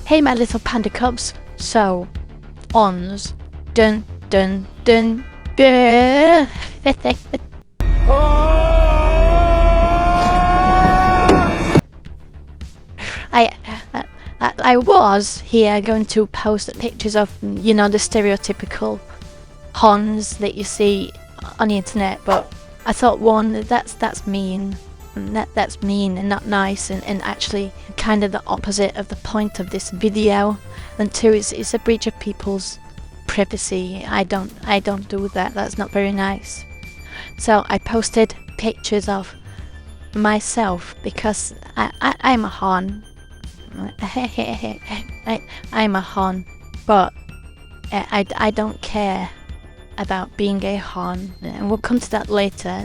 Hey my little panda cubs, so, ons, dun dun dun, I was here going to post pictures of, you know, the stereotypical Hons that you see on the internet, but I thought, one, that's mean, and that's mean and not nice, and actually kind of the opposite of the point of this video, and two, it's a breach of people's privacy. I don't do that. That's not very nice. So I posted pictures of myself because I'm a Hon. I'm a Hon, but I don't care about being a Hon, and we'll come to that later.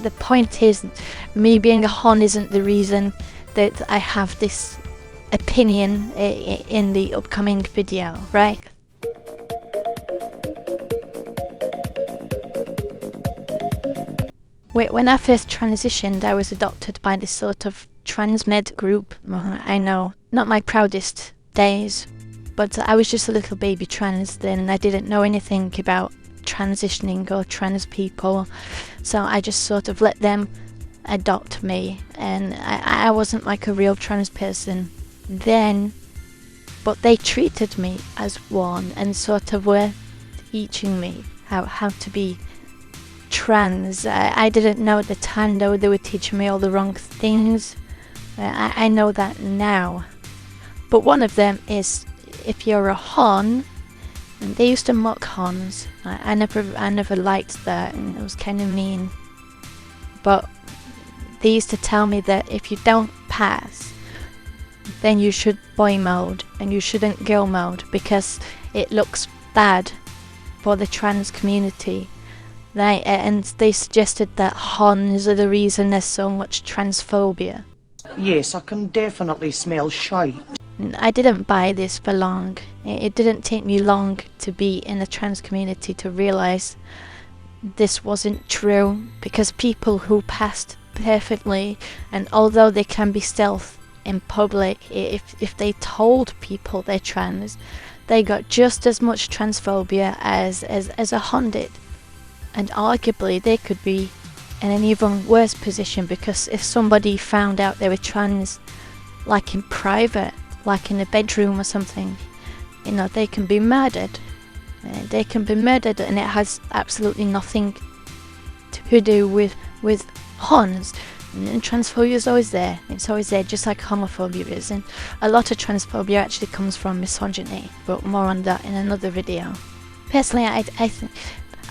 The point is, me being a Hon isn't the reason that I have this opinion in the upcoming video, right? When I first transitioned, I was adopted by this sort of transmed group. I know, not my proudest days, but I was just a little baby trans then, and I didn't know anything about transitioning or trans people, so I just sort of let them adopt me, and I wasn't like a real trans person then, but they treated me as one and sort of were teaching me how to be trans. I didn't know at the time, though. They were teaching me all the wrong things. I know that now, but one of them is, if you're a Hon, and they used to mock Hons. I never liked that, and it was kind of mean, but they used to tell me that if you don't pass, then you should boy mode and you shouldn't girl mode because it looks bad for the trans community. And they suggested that Hons are the reason there's so much transphobia. Yes, I can definitely smell shite. I didn't buy this for long. It didn't take me long to be in the trans community to realise this wasn't true, because people who passed perfectly, and although they can be stealth in public, if they told people they're trans, they got just as much transphobia as a Hon did. And arguably they could be in an even worse position, because if somebody found out they were trans, like in private, like in a bedroom or something, you know, they can be murdered. They can be murdered, and it has absolutely nothing to do with Hons. And transphobia is always there. It's always there, just like homophobia is. And a lot of transphobia actually comes from misogyny, but more on that in another video. Personally, I think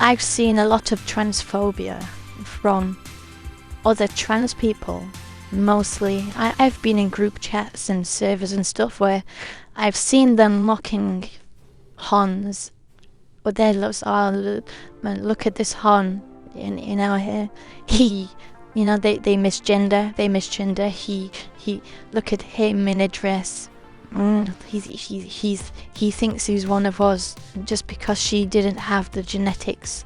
I've seen a lot of transphobia from other trans people. Mostly, I've been in group chats and servers and stuff where I've seen them mocking Hons, but they look, oh man, look at this Hon, you know, he, you know, they misgender, he, look at him in a dress, he thinks he's one of us just because she didn't have the genetics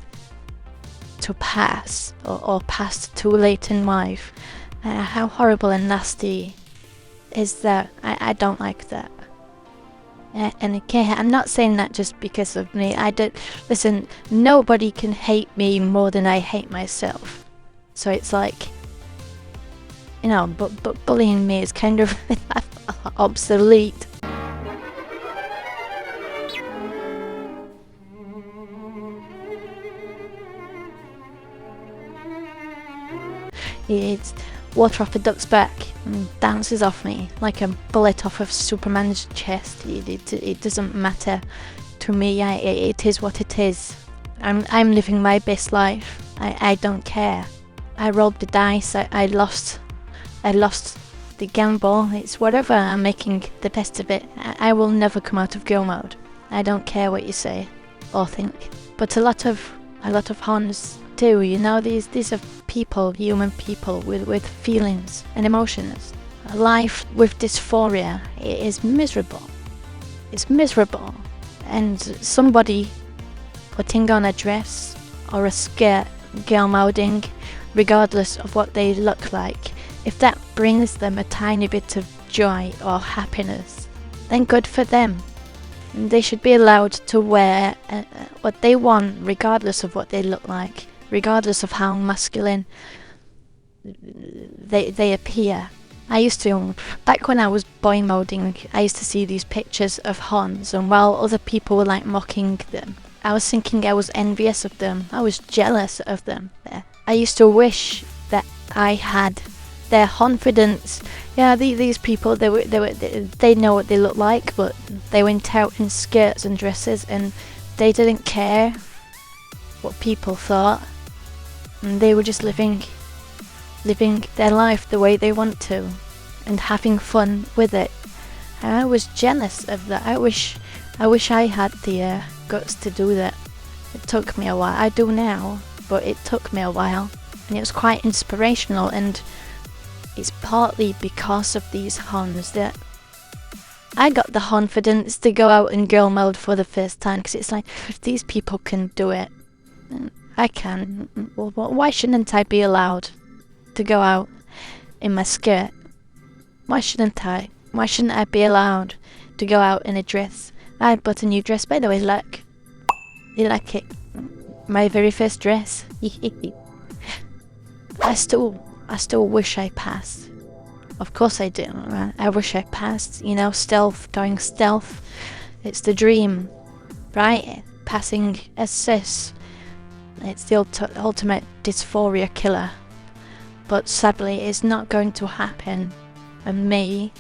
to pass, or passed too late in life. How horrible and nasty is that? I don't like that. And again, I'm not saying that just because of me. Listen, nobody can hate me more than I hate myself. So it's like, you know, but bullying me is kind of obsolete. It's water off a duck's back and bounces off me like a bullet off of Superman's chest. It doesn't matter to me. It is what it is. I'm living my best life. I don't care. I rolled the dice. I lost the gamble. It's whatever. I'm making the best of it. I will never come out of girl mode. I don't care what you say or think. But a lot of Hons do, you know. These are people, human people with feelings and emotions. A life with dysphoria is miserable. It's miserable. And somebody putting on a dress or a skirt, girl moding, regardless of what they look like, if that brings them a tiny bit of joy or happiness, then good for them. They should be allowed to wear what they want, regardless of what they look like, regardless of how masculine they appear. I used to, back when I was boy moding, I used to see these pictures of Huns, and while other people were like mocking them, I was thinking I was envious of them. I was jealous of them. I used to wish that I had their confidence. Yeah, these people, they know what they look like, but they went out in skirts and dresses, and they didn't care what people thought, and they were just living their life the way they want to, and having fun with it. And I was jealous of that. I wish I had the guts to do that. It took me a while. I do now, but it took me a while, and it was quite inspirational. And it's partly because of these Huns that I got the confidence to go out in girl mode for the first time, because it's like, if these people can do it, I can. Well, why shouldn't I be allowed to go out in my skirt? Why shouldn't I? Why shouldn't I be allowed to go out in a dress? I bought a new dress, by the way. Look, you like it? My very first dress. I still wish I passed. Of course I do. I wish I passed. You know, doing stealth. It's the dream, right? Passing as cis. It's the ultimate dysphoria killer. But sadly, it's not going to happen. And me,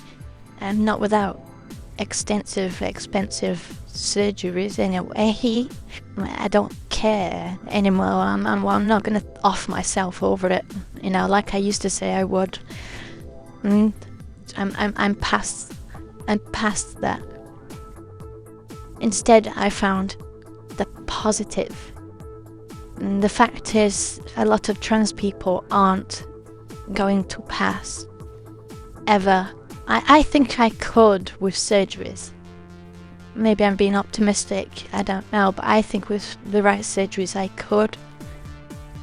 and not without extensive, expensive surgeries anyway. I don't care anymore. I'm not going to off myself over it, you know, like I used to say I would. I'm past that. Instead, I found the positive. And the fact is, a lot of trans people aren't going to pass ever. I think I could with surgeries. Maybe I'm being optimistic, I don't know, but I think with the right surgeries I could.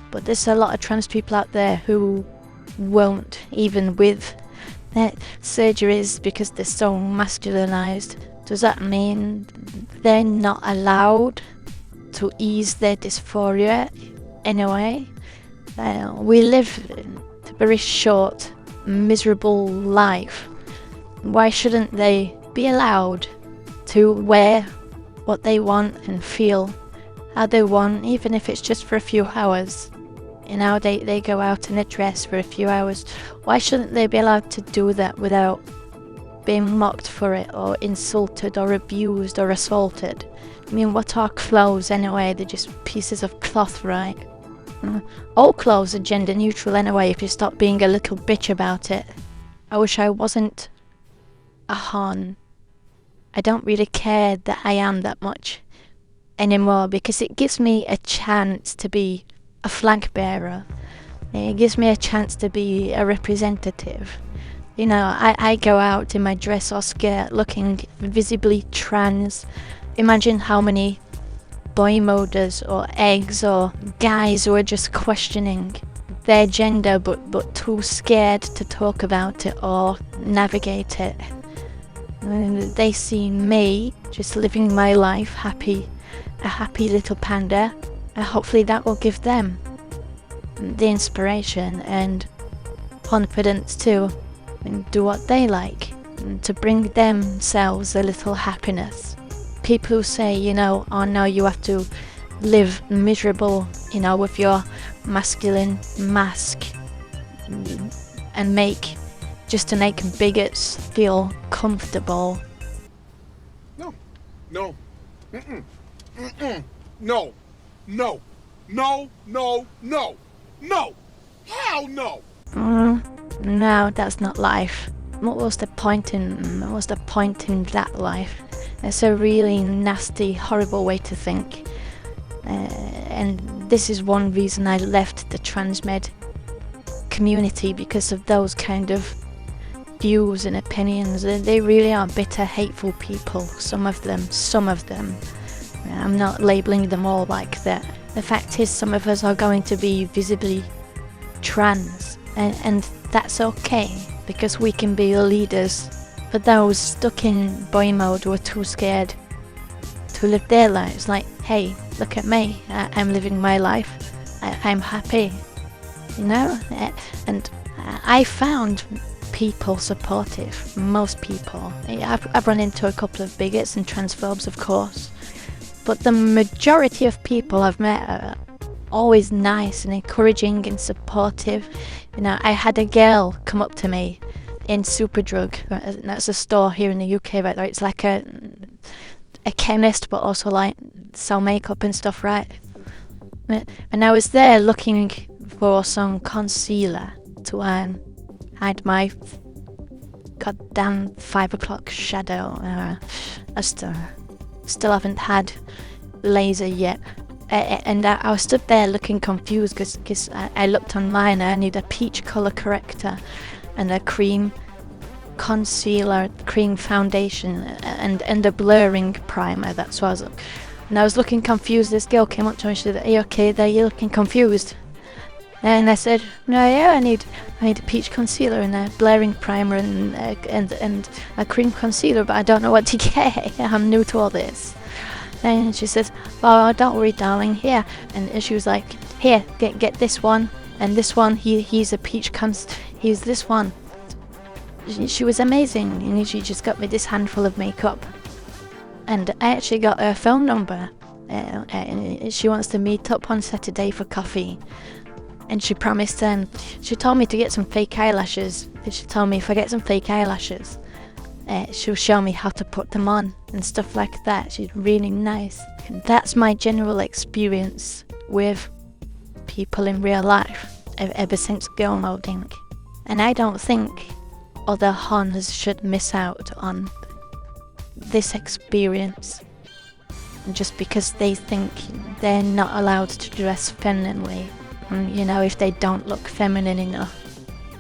But there's a lot of trans people out there who won't, even with their surgeries, because they're so masculinized. Does that mean they're not allowed to ease their dysphoria in a way? We live a very short, miserable life. Why shouldn't they be allowed to wear what they want and feel how they want, even if it's just for a few hours? You know, they go out in a dress for a few hours. Why shouldn't they be allowed to do that without being mocked for it, or insulted, or abused, or assaulted? I mean, what are clothes anyway? They're just pieces of cloth, right? All clothes are gender neutral anyway, if you stop being a little bitch about it. I wish I wasn't a Hun. I don't really care that I am that much anymore, because it gives me a chance to be a flag bearer. It gives me a chance to be a representative. You know, I go out in my dress or skirt looking visibly trans. Imagine how many boy moders or eggs or guys who are just questioning their gender but too scared to talk about it or navigate it. And they see me just living my life happy, a happy little panda, and hopefully that will give them the inspiration and confidence to do what they like, and to bring themselves a little happiness. People who say, you know, oh no, you have to live miserable, you know, with your masculine mask, and just to make bigots feel comfortable. No. Mm-mm. No. Hell no! No, that's not life. What was the point in that life? It's a really nasty, horrible way to think. And this is one reason I left the transmed community, because of those kind of views and opinions. They really are bitter, hateful people, some of them. I'm not labelling them all like that. The fact is, some of us are going to be visibly trans, and that's okay, because we can be leaders But those stuck in boy mode were too scared to live their lives. Like, hey, look at me, I'm living my life, I'm happy, you know. And I found people supportive, most people. I've run into a couple of bigots and transphobes, of course, but the majority of people I've met are always nice and encouraging and supportive. You know, I had a girl come up to me in Superdrug, that's a store here in the UK, right there. It's like a chemist, but also like sell makeup and stuff, right? And I was there looking for some concealer to hide my goddamn 5 o'clock shadow. I still haven't had laser yet. And I was stood there looking confused because I looked online. I need a peach colour corrector and a cream concealer, cream foundation, and a blurring primer. That's what I was. And I was looking confused. This girl came up to me and she said, "Are you okay there? You're looking confused." And I said, "No, yeah, I need a peach concealer and a blurring primer and a cream concealer, but I don't know what to get. I'm new to all this." And she says, "Oh, don't worry, darling. Here." And she was like, "Here, get this one and this one. He's a peach he's this one." She was amazing, and she just got me this handful of makeup. And I actually got her phone number. She wants to meet up on Saturday for coffee. And she promised, she told me to get some fake eyelashes. She told me if I get some fake eyelashes, she'll show me how to put them on and stuff like that. She's really nice. And that's my general experience with people in real life ever since Girlmoding. And I don't think other Hons should miss out on this experience just because they think they're not allowed to dress femininely, you know, if they don't look feminine enough.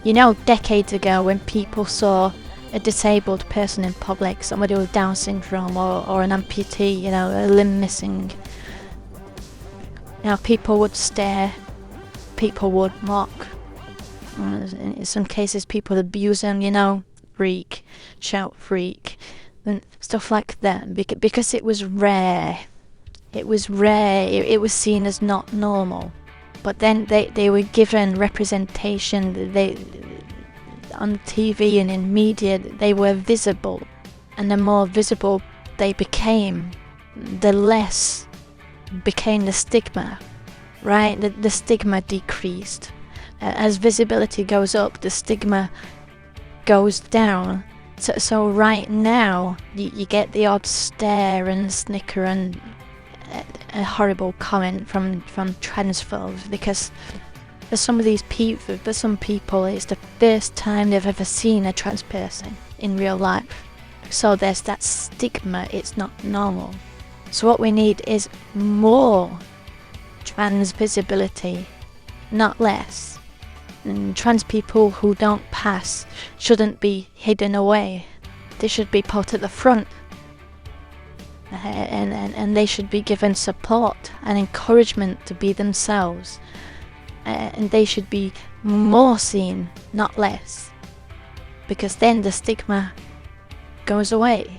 You know, decades ago when people saw a disabled person in public, somebody with Down syndrome or an amputee, you know, a limb missing, you know, people would stare, people would mock. In some cases people abuse them, you know, freak, shout freak, and stuff like that, because it was rare. It was rare, it was seen as not normal. But then they were given representation, on TV and in media, they were visible. And the more visible they became, the less became the stigma, right? The stigma decreased. As visibility goes up, the stigma goes down. So right now, you get the odd stare and snicker and a horrible comment from transphobes, because there's some people, it's the first time they've ever seen a trans person in real life. So there's that stigma, it's not normal. So what we need is more trans visibility, not less. And trans people who don't pass shouldn't be hidden away. They should be put at the front. And they should be given support and encouragement to be themselves. And they should be more seen, not less. Because then the stigma goes away.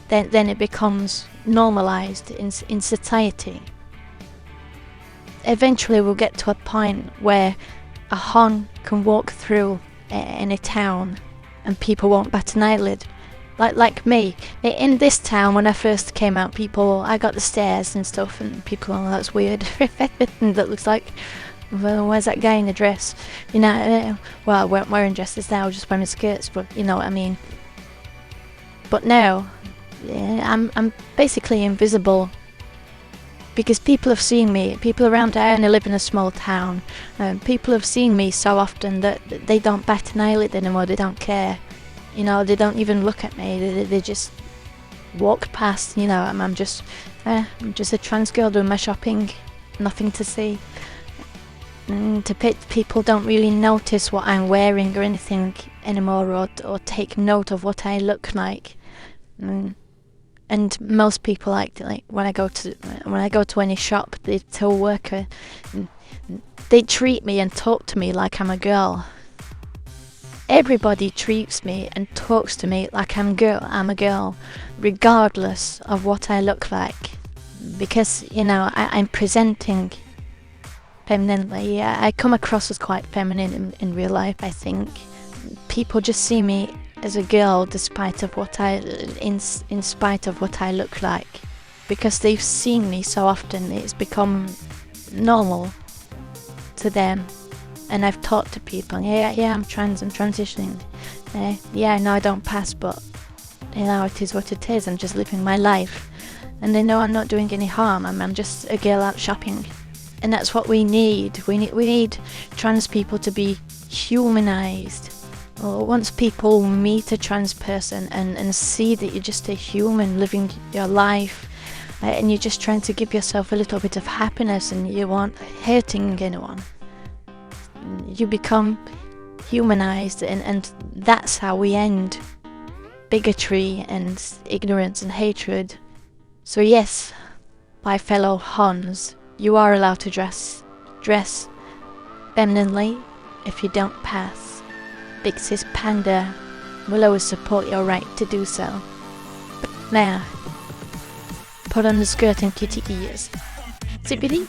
Then it becomes normalized in society. Eventually we'll get to a point where a Hon can walk through in a town and people won't bat an eyelid. Like me, in this town when I first came out, I got the stares and stuff, and people, "Oh, that's weird." And that looks like, "Well, where's that guy in a dress?" You know, well, I weren't wearing dresses now, just wearing skirts, but you know what I mean. But now, I'm basically invisible. Because people have seen me, people around here, and I live in a small town, people have seen me so often that they don't bat an eyelid anymore, they don't care. You know, they don't even look at me, they just walk past, you know. I'm just a trans girl doing my shopping, nothing to see. And people don't really notice what I'm wearing or anything anymore, or take note of what I look like. And most people like when I go to any shop, they tell worker, they treat me and talk to me like I'm a girl. everybody treats me and talks to me like I'm a girl, regardless of what I look like. Because, you know, I'm presenting femininely. Yeah, I come across as quite feminine in real life, I think. People just see me as a girl in spite of what I look like. Because they've seen me so often, it's become normal to them. And I've talked to people, yeah, I'm trans, I'm transitioning. Yeah, no, I don't pass, but, you know, it is what it is. I'm just living my life. And they know I'm not doing any harm. I'm just a girl out shopping. And that's what we need. We need trans people to be humanized. Well, once people meet a trans person and see that you're just a human living your life, and you're just trying to give yourself a little bit of happiness and you aren't hurting anyone, you become humanized, and that's how we end bigotry and ignorance and hatred. So yes, my fellow Huns, you are allowed to dress femininely if you don't pass. Big Sis Panda will always support your right to do so. Now, put on the skirt and kitty ears. Zippity.